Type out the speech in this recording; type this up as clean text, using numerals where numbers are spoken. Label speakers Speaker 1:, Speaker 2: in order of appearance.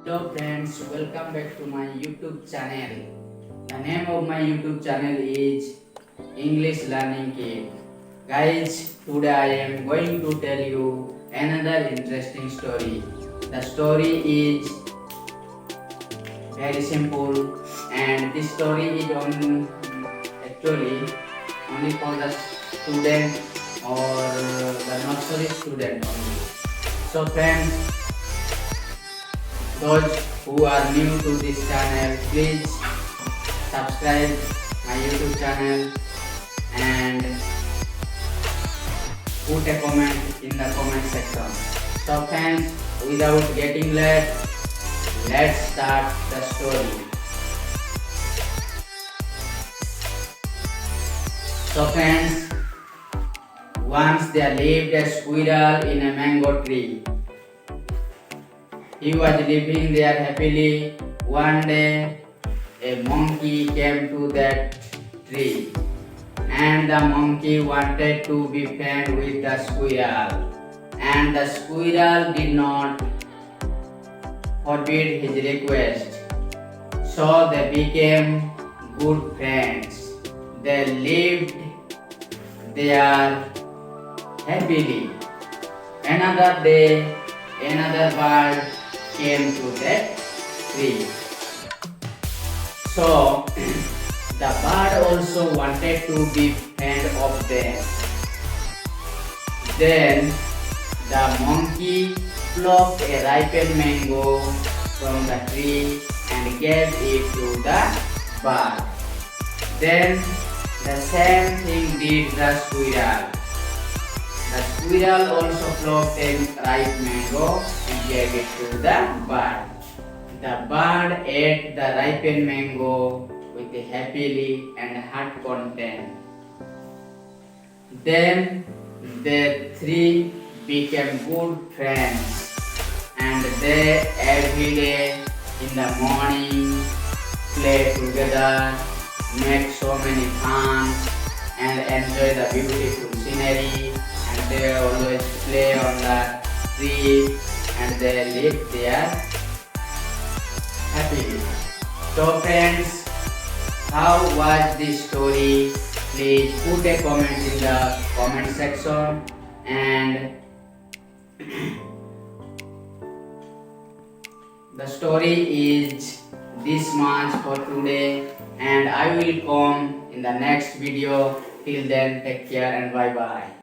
Speaker 1: Hello friends, welcome back to my YouTube channel. The name of my YouTube channel is English Learning Kit. Guys, today I am going to tell you another interesting story. The story is very simple and this story is actually only for the student or the nursery student only. So friends, those who are new to this channel, please subscribe my YouTube channel and put a comment in the comment section. So friends, without getting late, let's start the story. So friends, once there lived a squirrel in a mango tree. He was living there happily. One day, a monkey came to that tree, and the monkey wanted to be friends with the squirrel, and the squirrel did not forbid his request. So they became good friends. They lived there happily. Another day, another bird came to that tree. So the bird also wanted to be friend of them. Then the monkey plucked a ripened mango from the tree and gave it to the bird. Then the same thing did the squirrel. The squirrel also plucked a ripe mango and gave it to the bird. The bird ate the ripened mango with a happily and heart content. Then the three became good friends, and they every day in the morning play together, make so many fun, and enjoy the beautiful scenery. And they always play on the tree and they live there happily. So friends, how was this story? Please put a comment in the comment section and the story is this much for today and I will come in the next video. Till then, take care and bye bye.